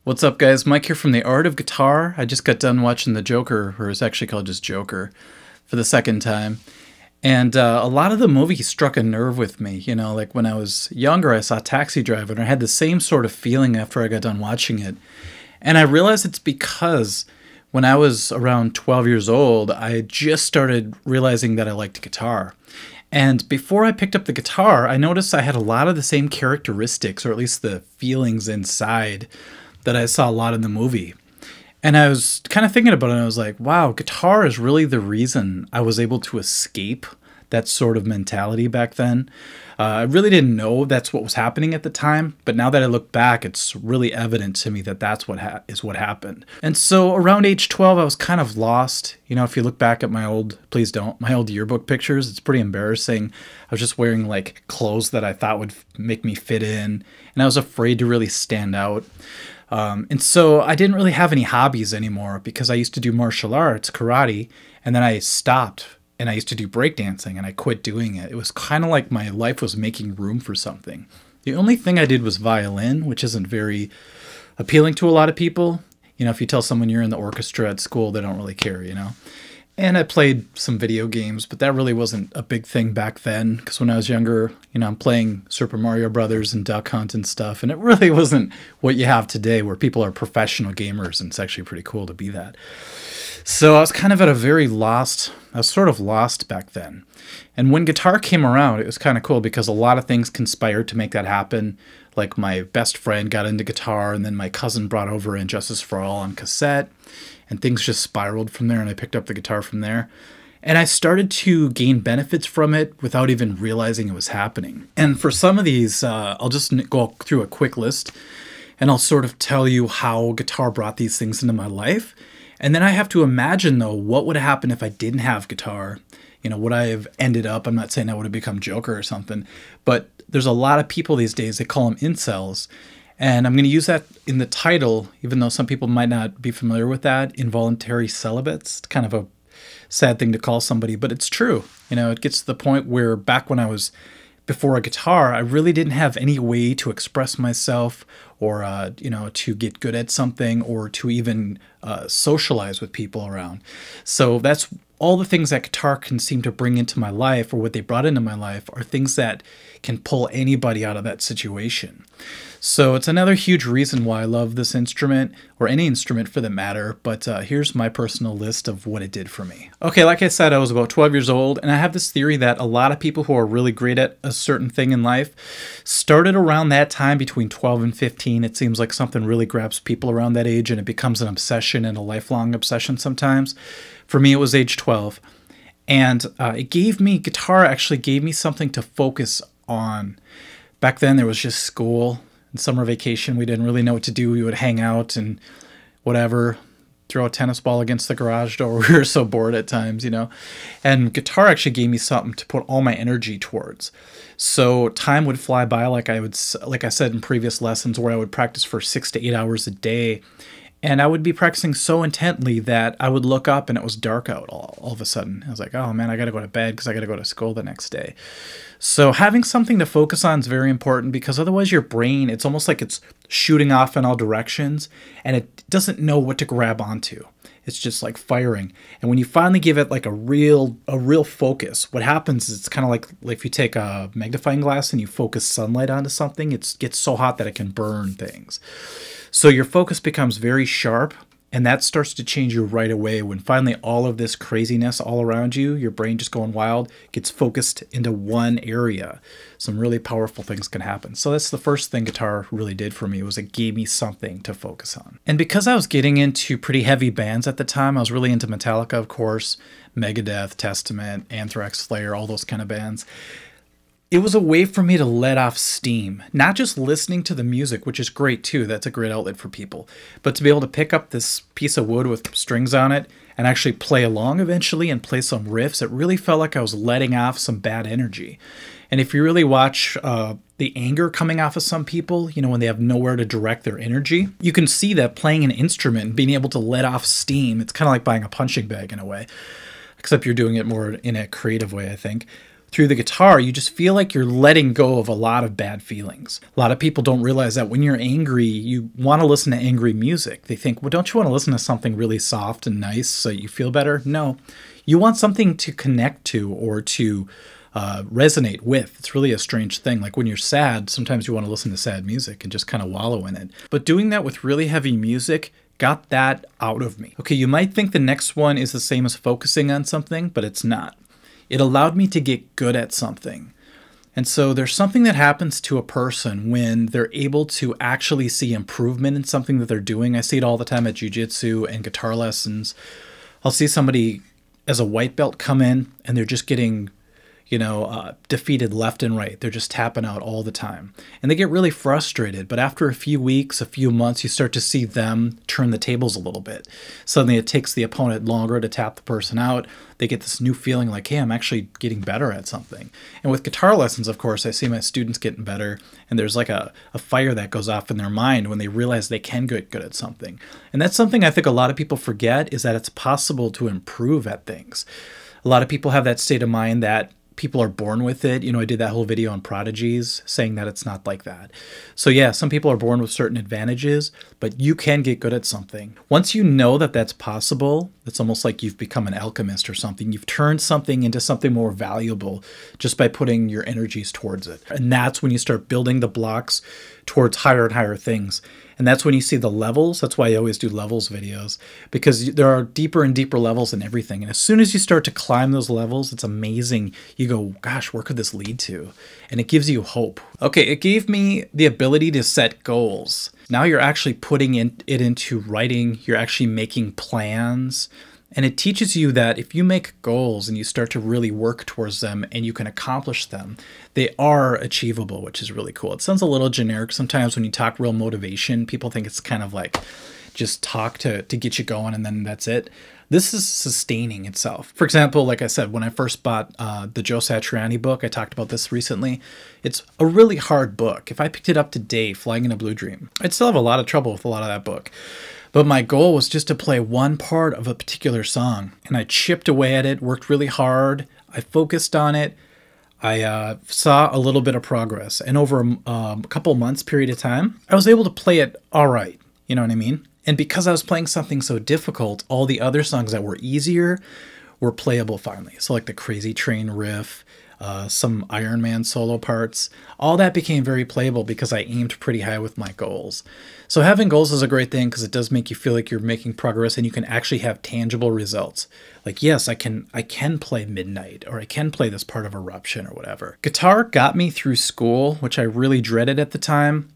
What's up, guys? Mike here from The Art of Guitar. I just got done watching The Joker, or it's actually called just Joker, for the second time. And a lot of the movie struck a nerve with me. You know, like when I was younger, I saw Taxi Driver, and I had the same sort of feeling after I got done watching it. And I realized it's because when I was around 12 years old, I had just started realizing that I liked guitar. And before I picked up the guitar, I noticed I had a lot of the same characteristics, or at least the feelings inside, that I saw a lot in the movie. And I was kind of thinking about it, and I was like, wow, guitar is really the reason I was able to escape that sort of mentality back then. I really didn't know that's what was happening at the time, but now that I look back, it's really evident to me that that's what what happened. And so around age 12, I was kind of lost. You know, if you look back at my old, please don't, my old yearbook pictures, it's pretty embarrassing. I was just wearing like clothes that I thought would make me fit in, and I was afraid to really stand out. And so I didn't really have any hobbies anymore because I used to do martial arts, karate, and then I stopped and I used to do breakdancing and I quit doing it. It was kind of like my life was making room for something. The only thing I did was violin, which isn't very appealing to a lot of people. You know, if you tell someone you're in the orchestra at school, they don't really care, you know. And I played some video games, but that really wasn't a big thing back then because when I was younger, you know, I'm playing Super Mario Brothers and Duck Hunt and stuff, and it really wasn't what you have today where people are professional gamers, and it's actually pretty cool to be that. So I was kind of at a very lost, I was sort of lost back then. And when guitar came around, it was kind of cool because a lot of things conspired to make that happen. Like my best friend got into guitar, and then my cousin brought over Injustice for All on cassette. And things just spiraled from there, and I picked up the guitar from there. And I started to gain benefits from it without even realizing it was happening. And for some of these, I'll just go through a quick list, and I'll sort of tell you how guitar brought these things into my life. And then I have to imagine, though, what would happen if I didn't have guitar? You know, would I have ended up, I'm not saying I would have become Joker or something, but there's a lot of people these days, they call them incels. And I'm going to use that in the title, even though some people might not be familiar with that, involuntary celibates. It's kind of a sad thing to call somebody, but it's true. You know, it gets to the point where back when I was before a guitar, I really didn't have any way to express myself or, you know, to get good at something or to even socialize with people around. So that's all the things that guitar can seem to bring into my life, or what they brought into my life, are things that can pull anybody out of that situation. So it's another huge reason why I love this instrument, or any instrument for that matter, but here's my personal list of what it did for me. Okay, like I said, I was about 12 years old, and I have this theory that a lot of people who are really great at a certain thing in life started around that time, between 12 and 15. It seems like something really grabs people around that age, and it becomes an obsession, and a lifelong obsession sometimes. For me, it was age 12, and guitar actually gave me something to focus on. Back then, there was just school. Summer vacation, we didn't really know what to do. We would hang out and whatever, throw a tennis ball against the garage door. We were so bored at times, you know. And guitar actually gave me something to put all my energy towards. So time would fly by, like I said in previous lessons, where I would practice for 6 to 8 hours a day. And I would be practicing so intently that I would look up and it was dark out all of a sudden. I was like, oh man, I got to go to bed because I got to go to school the next day. So having something to focus on is very important, because otherwise your brain, it's almost like it's shooting off in all directions and it doesn't know what to grab onto. It's just like firing. And when you finally give it like a real focus, what happens is it's kind of like if you take a magnifying glass and you focus sunlight onto something, it gets so hot that it can burn things. So your focus becomes very sharp, and that starts to change you right away when finally all of this craziness all around you, your brain just going wild, gets focused into one area. Some really powerful things can happen. So that's the first thing guitar really did for me, was it gave me something to focus on. And because I was getting into pretty heavy bands at the time, I was really into Metallica, of course, Megadeth, Testament, Anthrax, Slayer, all those kind of bands. It was a way for me to let off steam, not just listening to the music, which is great too, that's a great outlet for people, but to be able to pick up this piece of wood with strings on it and actually play along eventually and play some riffs. It really felt like I was letting off some bad energy. And if you really watch the anger coming off of some people, you know, when they have nowhere to direct their energy, you can see that playing an instrument and being able to let off steam, it's kind of like buying a punching bag in a way, except you're doing it more in a creative way, I think. through the guitar, you just feel like you're letting go of a lot of bad feelings. A lot of people don't realize that when you're angry, you want to listen to angry music. They think, well, don't you want to listen to something really soft and nice so you feel better? No, you want something to connect to or to resonate with. It's really a strange thing. Like when you're sad, sometimes you want to listen to sad music and just kind of wallow in it. But doing that with really heavy music got that out of me. Okay, you might think the next one is the same as focusing on something, but it's not. It allowed me to get good at something. And so there's something that happens to a person when they're able to actually see improvement in something that they're doing. I see it all the time at jiu-jitsu and guitar lessons. I'll see somebody as a white belt come in and they're just getting defeated left and right. They're just tapping out all the time. And they get really frustrated. But after a few weeks, a few months, you start to see them turn the tables a little bit. Suddenly it takes the opponent longer to tap the person out. They get this new feeling like, hey, I'm actually getting better at something. And with guitar lessons, of course, I see my students getting better. And there's like a fire that goes off in their mind when they realize they can get good at something. And that's something I think a lot of people forget, is that it's possible to improve at things. A lot of people have that state of mind that people are born with it. I did that whole video on prodigies saying that it's not like that. So yeah, some people are born with certain advantages, but you can get good at something. Once you know that that's possible, it's almost like you've become an alchemist or something. You've turned something into something more valuable just by putting your energies towards it. And that's when you start building the blocks towards higher and higher things. And that's when you see the levels. That's why I always do levels videos, because there are deeper and deeper levels in everything. And as soon as you start to climb those levels, it's amazing. You go, gosh, where could this lead to? And it gives you hope. Okay, it gave me the ability to set goals. Now you're actually putting it into writing. You're actually making plans. And it teaches you that if you make goals and you start to really work towards them and you can accomplish them, they are achievable, which is really cool. It sounds a little generic sometimes when you talk real motivation. People think it's kind of like just talk to get you going and then that's it. This is sustaining itself. For example, like I said, when I first bought the Joe Satriani book, I talked about this recently. It's a really hard book. If I picked it up today, Flying in a Blue Dream, I'd still have a lot of trouble with a lot of that book. But my goal was just to play one part of a particular song. And I chipped away at it, worked really hard. I focused on it. I saw a little bit of progress. And over a couple months period of time, I was able to play it all right. You know what I mean? And because I was playing something so difficult, all the other songs that were easier were playable finally. So like the Crazy Train riff, some Iron Man solo parts, all that became very playable because I aimed pretty high with my goals. So having goals is a great thing because it does make you feel like you're making progress and you can actually have tangible results. Like, yes, I can play Midnight, or I can play this part of Eruption or whatever. Guitar got me through school, which I really dreaded at the time,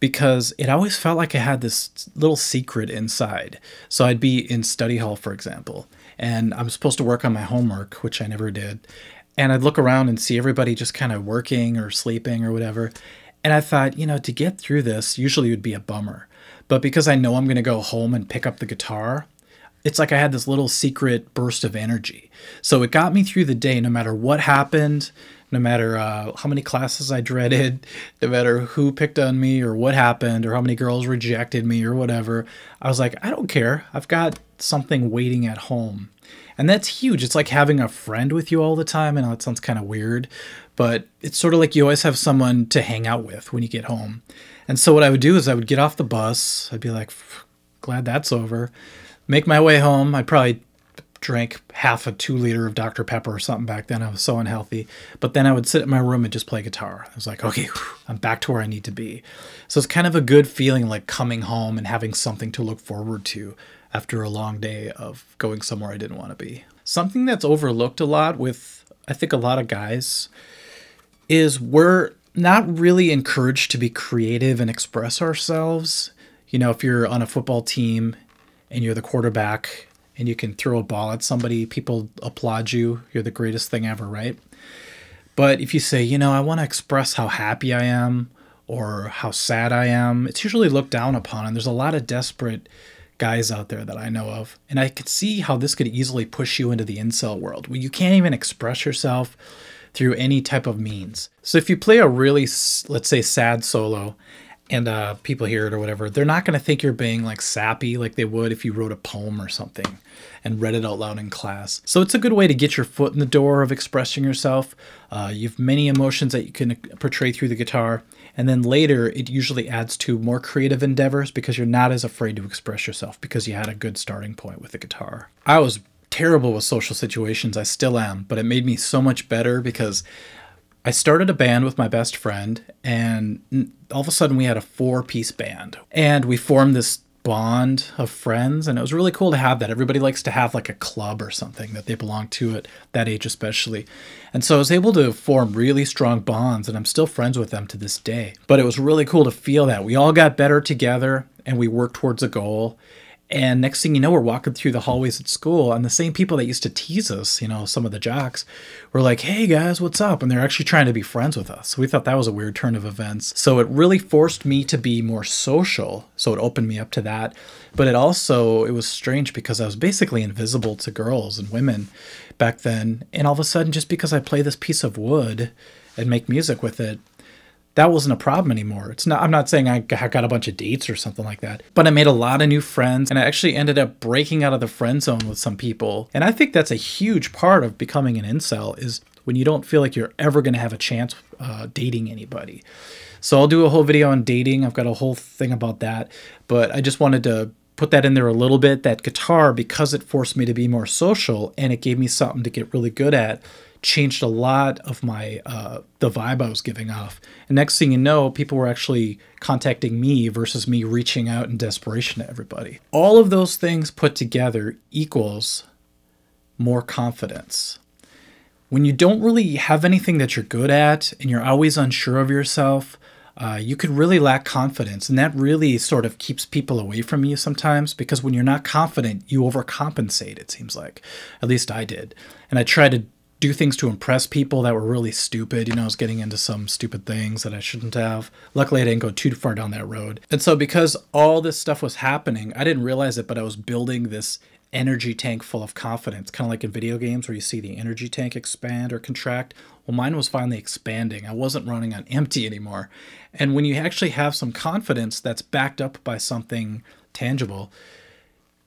because it always felt like I had this little secret inside. So I'd be in study hall, for example, and I'm supposed to work on my homework, which I never did. And I'd look around and see everybody just kind of working or sleeping or whatever. And I thought, to get through this, usually it would be a bummer. But because I know I'm going to go home and pick up the guitar, it's like I had this little secret burst of energy. So it got me through the day no matter what happened, no matter how many classes I dreaded, no matter who picked on me or what happened or how many girls rejected me or whatever. I was like, I don't care. I've got something waiting at home. And that's huge. It's like having a friend with you all the time. I know it sounds kind of weird, but it's sort of like you always have someone to hang out with when you get home. And so what I would do is I would get off the bus. I'd be like, glad that's over. Make my way home. I probably drank half a 2-liter of Dr. Pepper or something back then. I was so unhealthy. But then I would sit in my room and just play guitar. I was like, okay, I'm back to where I need to be. So it's kind of a good feeling, like coming home and having something to look forward to after a long day of going somewhere I didn't want to be. Something that's overlooked a lot with, I think, a lot of guys is we're not really encouraged to be creative and express ourselves. If you're on a football team and you're the quarterback and you can throw a ball at somebody, people applaud you. You're the greatest thing ever, right? But if you say, I want to express how happy I am or how sad I am, it's usually looked down upon. And there's a lot of desperate guys out there that I know of. And I could see how this could easily push you into the incel world, where you can't even express yourself through any type of means. So if you play a really, let's say, sad solo, and people hear it or whatever, they're not going to think you're being like sappy like they would if you wrote a poem or something and read it out loud in class. So it's a good way to get your foot in the door of expressing yourself. You have many emotions that you can portray through the guitar. And then later, it usually adds to more creative endeavors because you're not as afraid to express yourself because you had a good starting point with the guitar. I was terrible with social situations. I still am, but it made me so much better because I started a band with my best friend, and all of a sudden we had a 4-piece band, and we formed this bond of friends, and it was really cool to have that. Everybody likes to have like a club or something that they belong to at that age especially. And so I was able to form really strong bonds, and I'm still friends with them to this day. But it was really cool to feel that. We all got better together, and we worked towards a goal. And next thing you know, we're walking through the hallways at school, and the same people that used to tease us, you know, some of the jocks, were like, hey guys, what's up? And they're actually trying to be friends with us. So we thought that was a weird turn of events. So it really forced me to be more social. So it opened me up to that. But it was strange because I was basically invisible to girls and women back then. And all of a sudden, just because I play this piece of wood and make music with it, that wasn't a problem anymore. I'm not saying I got a bunch of dates or something like that, but I made a lot of new friends, and I actually ended up breaking out of the friend zone with some people. And I think that's a huge part of becoming an incel, is when you don't feel like you're ever going to have a chance dating anybody. So I'll do a whole video on dating. I've got a whole thing about that, but I just wanted to put that in there a little bit. That guitar, because it forced me to be more social and it gave me something to get really good at, changed a lot of my the vibe I was giving off. And next thing you know, people were actually contacting me versus me reaching out in desperation to everybody. All of those things put together equals more confidence. When you don't really have anything that you're good at and you're always unsure of yourself, you could really lack confidence. And that really sort of keeps people away from you sometimes, because when you're not confident, you overcompensate, it seems like. At least I did. And I tried to do things to impress people that were really stupid. You know, I was getting into some stupid things that I shouldn't have. Luckily, I didn't go too far down that road. And so because all this stuff was happening, I didn't realize it, but I was building this energy tank full of confidence, kind of like in video games where you see the energy tank expand or contract. Well, mine was finally expanding. I wasn't running on empty anymore. And when you actually have some confidence that's backed up by something tangible,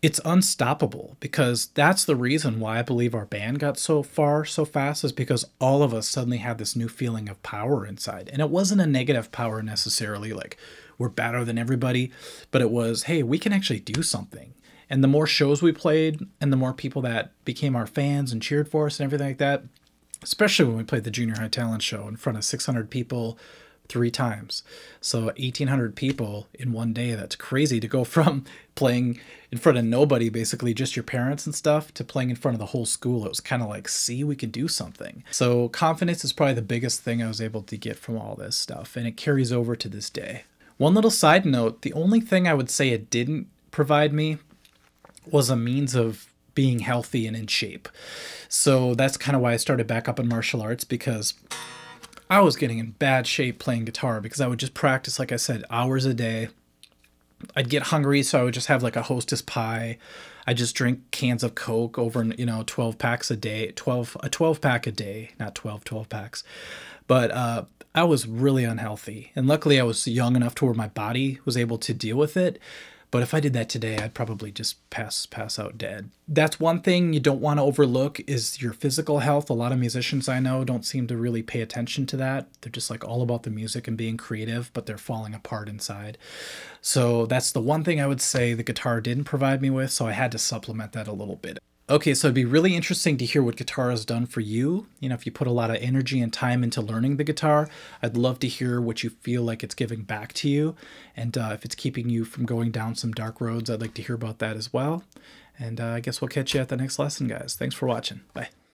it's unstoppable, because that's the reason why I believe our band got so far so fast, is because all of us suddenly had this new feeling of power inside. And it wasn't a negative power necessarily, like we're better than everybody, but it was, hey, we can actually do something. And the more shows we played and the more people that became our fans and cheered for us and everything like that, especially when we played the Junior High Talent Show in front of 600 people 3 times. So 1,800 people in one day. That's crazy to go from playing in front of nobody, basically just your parents and stuff, to playing in front of the whole school. It was kind of like, see, we could do something. So confidence is probably the biggest thing I was able to get from all this stuff, and it carries over to this day. One little side note, the only thing I would say it didn't provide me was a means of being healthy and in shape. So that's kind of why I started back up in martial arts, because I was getting in bad shape playing guitar, because I would just practice, like I said, hours a day. I'd get hungry, so I would just have like a Hostess pie. I just drink cans of Coke over, 12 packs a day, a 12 pack a day, not 12 packs. But I was really unhealthy. And luckily I was young enough to where my body was able to deal with it. But if I did that today, I'd probably just pass out dead. That's one thing you don't want to overlook, is your physical health. A lot of musicians I know don't seem to really pay attention to that. They're just like all about the music and being creative, but they're falling apart inside. So that's the one thing I would say the guitar didn't provide me with, so I had to supplement that a little bit. Okay, so it'd be really interesting to hear what guitar has done for you. If you put a lot of energy and time into learning the guitar, I'd love to hear what you feel like it's giving back to you. And if it's keeping you from going down some dark roads, I'd like to hear about that as well. And I guess we'll catch you at the next lesson, guys. Thanks for watching. Bye.